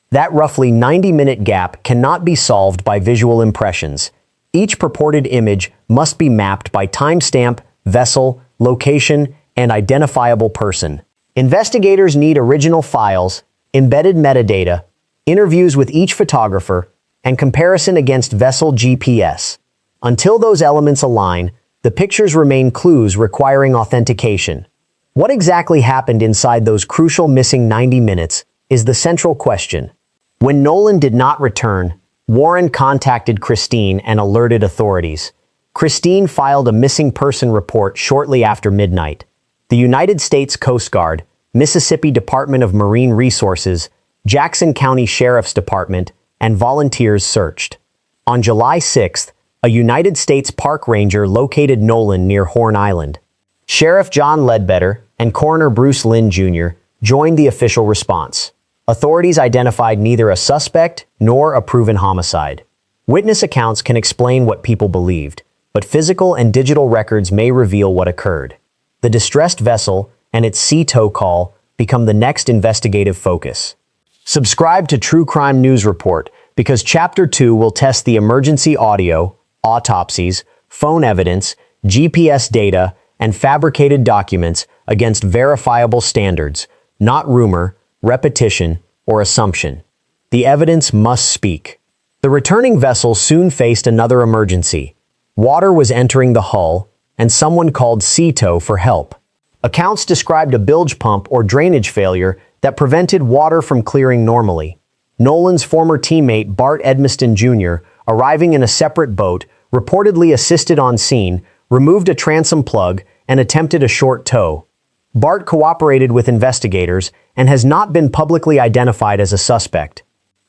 That roughly 90-minute gap cannot be solved by visual impressions. Each purported image must be mapped by timestamp, vessel, location, and identifiable person. Investigators need original files, embedded metadata, interviews with each photographer, and comparison against vessel GPS. Until those elements align, the pictures remain clues requiring authentication. What exactly happened inside those crucial missing 90 minutes is the central question. When Nolan did not return, Warren contacted Christine and alerted authorities. Christine filed a missing person report shortly after midnight. The United States Coast Guard, Mississippi Department of Marine Resources, Jackson County Sheriff's Department, and volunteers searched. On July 6th, a United States Park Ranger located Nolan near Horn Island. Sheriff John Ledbetter and Coroner Bruce Lynn Jr. joined the official response. Authorities identified neither a suspect nor a proven homicide. Witness accounts can explain what people believed, but physical and digital records may reveal what occurred. The distressed vessel and its sea tow call become the next investigative focus. Subscribe to True Crime News Report because Chapter 2 will test the emergency audio, autopsies, phone evidence, GPS data, and fabricated documents against verifiable standards, not rumor, repetition, or assumption. The evidence must speak. The returning vessel soon faced another emergency. Water was entering the hull, and someone called sea tow for help. Accounts described a bilge pump or drainage failure that prevented water from clearing normally. Nolan's former teammate Bart Edmiston Jr., arriving in a separate boat, reportedly assisted on scene, removed a transom plug, and attempted a short tow. Bart cooperated with investigators and has not been publicly identified as a suspect.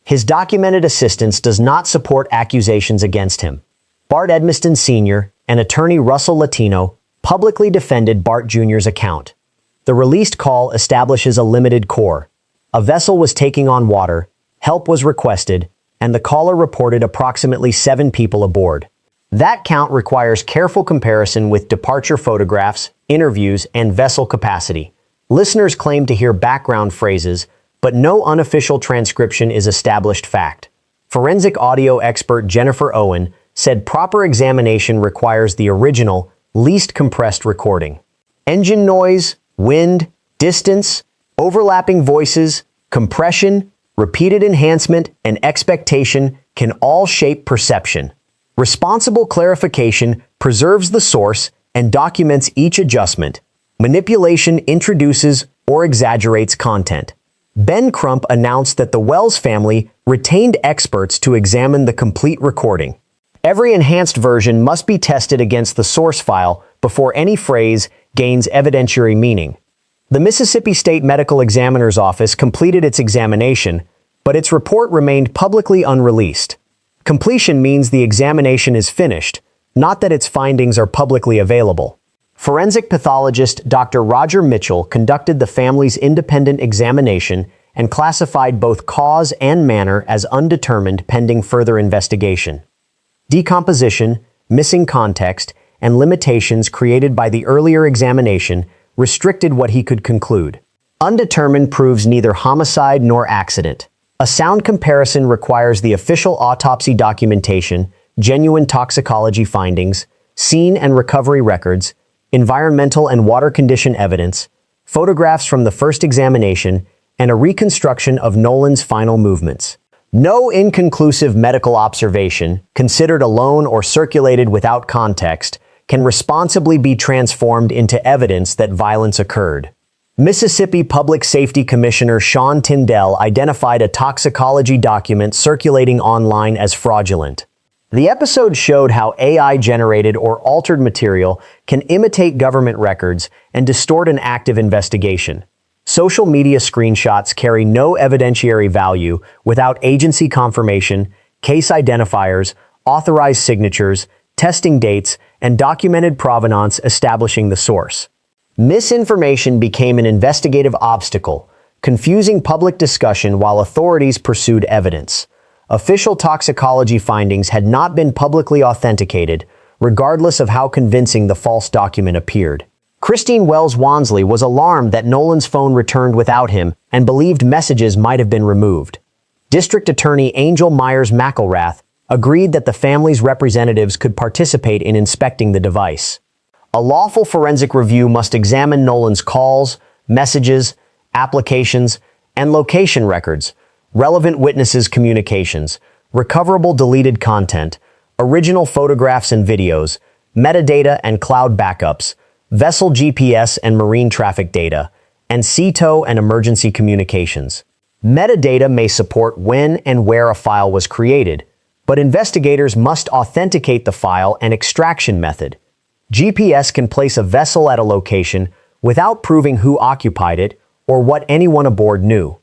His documented assistance does not support accusations against him. Bart Edmiston Sr. and attorney Russell Latino publicly defended Bart Jr.'s account. The released call establishes a limited core. A vessel was taking on water, help was requested, and the caller reported approximately 7 people aboard. That count requires careful comparison with departure photographs, interviews, and vessel capacity. Listeners claim to hear background phrases, but no unofficial transcription is established fact. Forensic audio expert Jennifer Owen said proper examination requires the original, least compressed recording. Engine noise, wind, distance, overlapping voices, compression, repeated enhancement, and expectation can all shape perception. Responsible clarification preserves the source and documents each adjustment. Manipulation introduces or exaggerates content. Ben Crump announced that the Wells family retained experts to examine the complete recording. Every enhanced version must be tested against the source file before any phrase gains evidentiary meaning. The Mississippi State Medical Examiner's Office completed its examination, but its report remained publicly unreleased. Completion means the examination is finished, not that its findings are publicly available. Forensic pathologist Dr. Roger Mitchell conducted the family's independent examination and classified both cause and manner as undetermined pending further investigation. Decomposition, missing context, and limitations created by the earlier examination restricted what he could conclude. Undetermined proves neither homicide nor accident. A sound comparison requires the official autopsy documentation, genuine toxicology findings, scene and recovery records, environmental and water condition evidence, photographs from the first examination, and a reconstruction of Nolan's final movements. No inconclusive medical observation, considered alone or circulated without context, can responsibly be transformed into evidence that violence occurred. Mississippi Public Safety Commissioner Sean Tyndall identified a toxicology document circulating online as fraudulent. The episode showed how AI-generated or altered material can imitate government records and distort an active investigation. Social media screenshots carry no evidentiary value without agency confirmation, case identifiers, authorized signatures, testing dates, and documented provenance establishing the source. Misinformation became an investigative obstacle, confusing public discussion while authorities pursued evidence. Official toxicology findings had not been publicly authenticated, regardless of how convincing the false document appeared. Christine Wells Wansley was alarmed that Nolan's phone returned without him and believed messages might have been removed. District Attorney Angel Myers McElrath agreed that the family's representatives could participate in inspecting the device. A lawful forensic review must examine Nolan's calls, messages, applications, and location records, relevant witnesses' communications, recoverable deleted content, original photographs and videos, metadata and cloud backups, vessel GPS and marine traffic data, and CTO and emergency communications. Metadata may support when and where a file was created, but investigators must authenticate the file and extraction method. GPS can place a vessel at a location without proving who occupied it or what anyone aboard knew.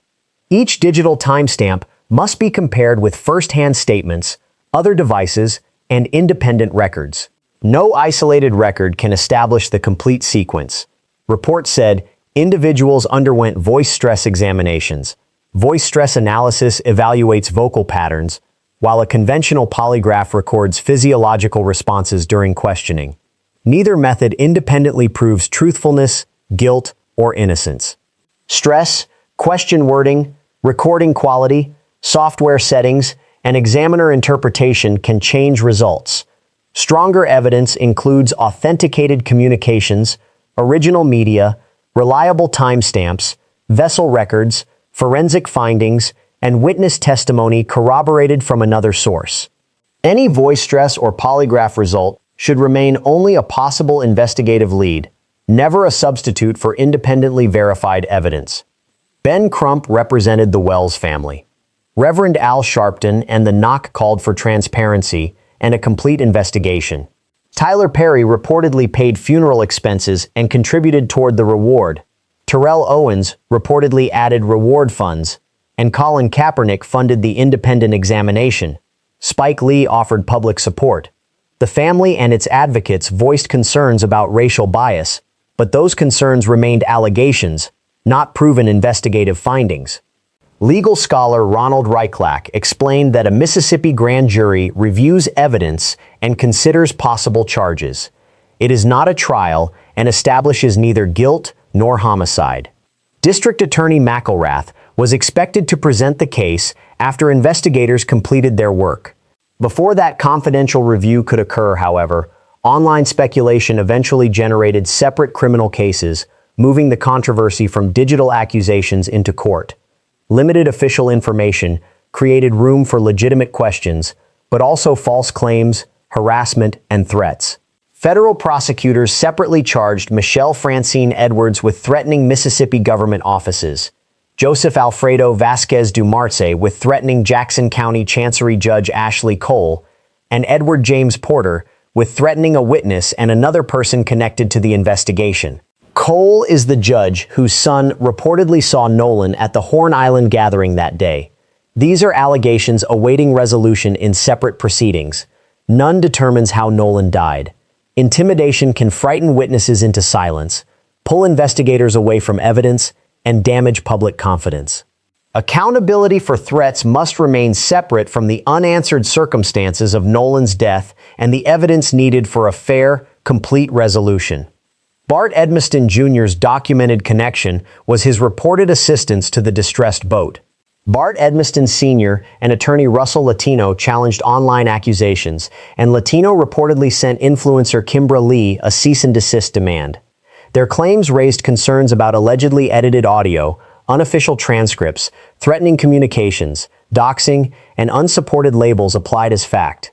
Each digital timestamp must be compared with first-hand statements, other devices, and independent records. No isolated record can establish the complete sequence. Report said individuals underwent voice stress examinations. Voice stress analysis evaluates vocal patterns, while a conventional polygraph records physiological responses during questioning. Neither method independently proves truthfulness, guilt, or innocence. Stress, question wording, recording quality, software settings, and examiner interpretation can change results. Stronger evidence includes authenticated communications, original media, reliable timestamps, vessel records, forensic findings, and witness testimony corroborated from another source. Any voice stress or polygraph result should remain only a possible investigative lead, never a substitute for independently verified evidence. Ben Crump represented the Wells family. Reverend Al Sharpton and the knock called for transparency and a complete investigation. Tyler Perry reportedly paid funeral expenses and contributed toward the reward. Terrell Owens reportedly added reward funds, and Colin Kaepernick funded the independent examination. Spike Lee offered public support. The family and its advocates voiced concerns about racial bias, but those concerns remained allegations, not proven investigative findings. Legal scholar Ronald Reichlach explained that a Mississippi grand jury reviews evidence and considers possible charges. It is not a trial and establishes neither guilt nor homicide. District Attorney McElrath was expected to present the case after investigators completed their work. Before that confidential review could occur, however, online speculation eventually generated separate criminal cases, moving the controversy from digital accusations into court. Limited official information created room for legitimate questions, but also false claims, harassment, and threats. Federal prosecutors separately charged Michelle Francine Edwards with threatening Mississippi government offices, Joseph Alfredo Vasquez Dumarce with threatening Jackson County Chancery Judge Ashley Cole, and Edward James Porter with threatening a witness and another person connected to the investigation. Cole is the judge whose son reportedly saw Nolan at the Horn Island gathering that day. These are allegations awaiting resolution in separate proceedings. None determines how Nolan died. Intimidation can frighten witnesses into silence, pull investigators away from evidence, and damage public confidence. Accountability for threats must remain separate from the unanswered circumstances of Nolan's death and the evidence needed for a fair, complete resolution. Bart Edmiston Jr.'s documented connection was his reported assistance to the distressed boat. Bart Edmiston Sr. and attorney Russell Latino challenged online accusations, and Latino reportedly sent influencer Kimbra Lee a cease and desist demand. Their claims raised concerns about allegedly edited audio, unofficial transcripts, threatening communications, doxing, and unsupported labels applied as fact.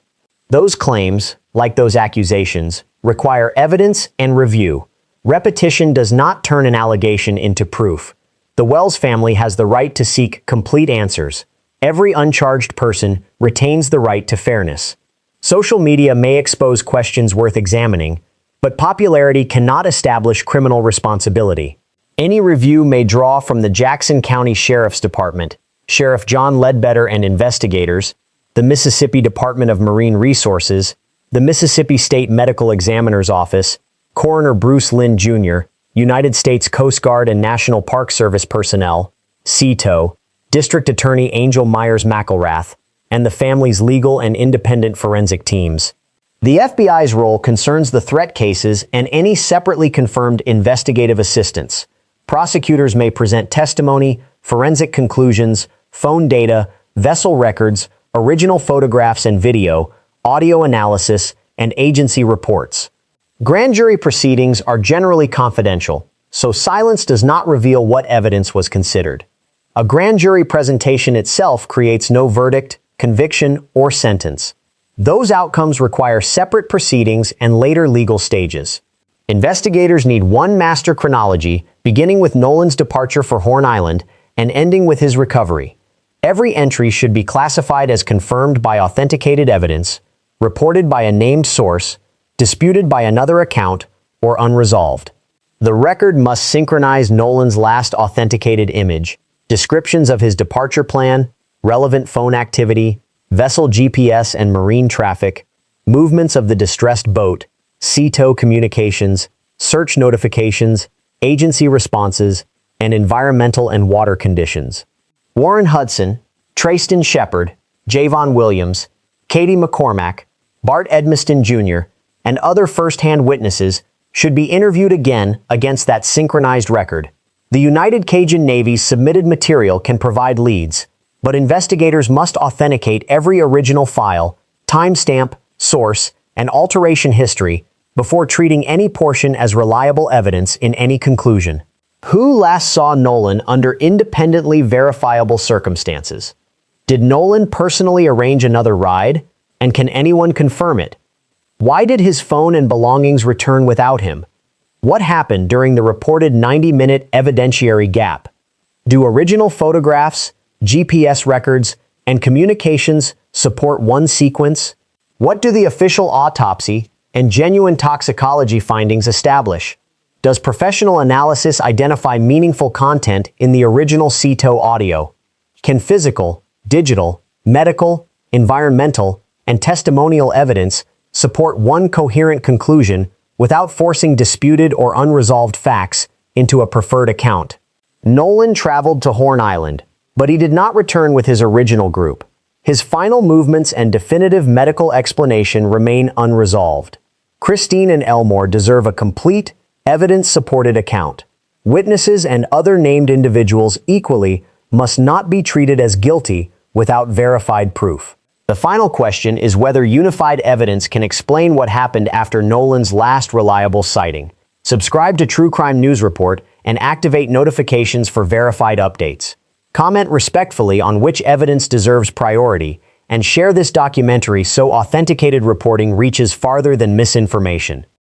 Those claims, like those accusations, require evidence and review. Repetition does not turn an allegation into proof. The Wells family has the right to seek complete answers. Every uncharged person retains the right to fairness. Social media may expose questions worth examining, but popularity cannot establish criminal responsibility. Any review may draw from the Jackson County Sheriff's Department, Sheriff John Ledbetter and investigators, the Mississippi Department of Marine Resources, the Mississippi State Medical Examiner's Office, Coroner Bruce Lynn Jr., United States Coast Guard and National Park Service personnel, CETO, District Attorney Angel Myers McElrath, and the family's legal and independent forensic teams. The FBI's role concerns the threat cases and any separately confirmed investigative assistance. Prosecutors may present testimony, forensic conclusions, phone data, vessel records, original photographs and video, audio analysis, and agency reports. Grand jury proceedings are generally confidential, so silence does not reveal what evidence was considered. A grand jury presentation itself creates no verdict, conviction, or sentence. Those outcomes require separate proceedings and later legal stages. Investigators need one master chronology, beginning with Nolan's departure for Horn Island and ending with his recovery. Every entry should be classified as confirmed by authenticated evidence, reported by a named source, disputed by another account, or unresolved. The record must synchronize Nolan's last authenticated image, descriptions of his departure plan, relevant phone activity, vessel GPS and marine traffic, movements of the distressed boat, CETO communications, search notifications, agency responses, and environmental and water conditions. Warren Hudson, Trayston Shepard, Javon Williams, Katie McCormack, Bart Edmiston Jr., and other first-hand witnesses should be interviewed again against that synchronized record. The United Cajun Navy's submitted material can provide leads, but investigators must authenticate every original file, timestamp, source, and alteration history before treating any portion as reliable evidence in any conclusion. Who last saw Nolan under independently verifiable circumstances? Did Nolan personally arrange another ride? And can anyone confirm it? Why did his phone and belongings return without him? What happened during the reported 90-minute evidentiary gap? Do original photographs, GPS records, and communications support one sequence? What do the official autopsy and genuine toxicology findings establish? Does professional analysis identify meaningful content in the original CETO audio? Can physical, digital, medical, environmental, and testimonial evidence support one coherent conclusion without forcing disputed or unresolved facts into a preferred account? Nolan traveled to Horn Island, but he did not return with his original group. His final movements and definitive medical explanation remain unresolved. Christine and Elmore deserve a complete, evidence-supported account. Witnesses and other named individuals equally must not be treated as guilty without verified proof. The final question is whether unified evidence can explain what happened after Nolan's last reliable sighting. Subscribe to True Crime News Report and activate notifications for verified updates. Comment respectfully on which evidence deserves priority, and share this documentary so authenticated reporting reaches farther than misinformation.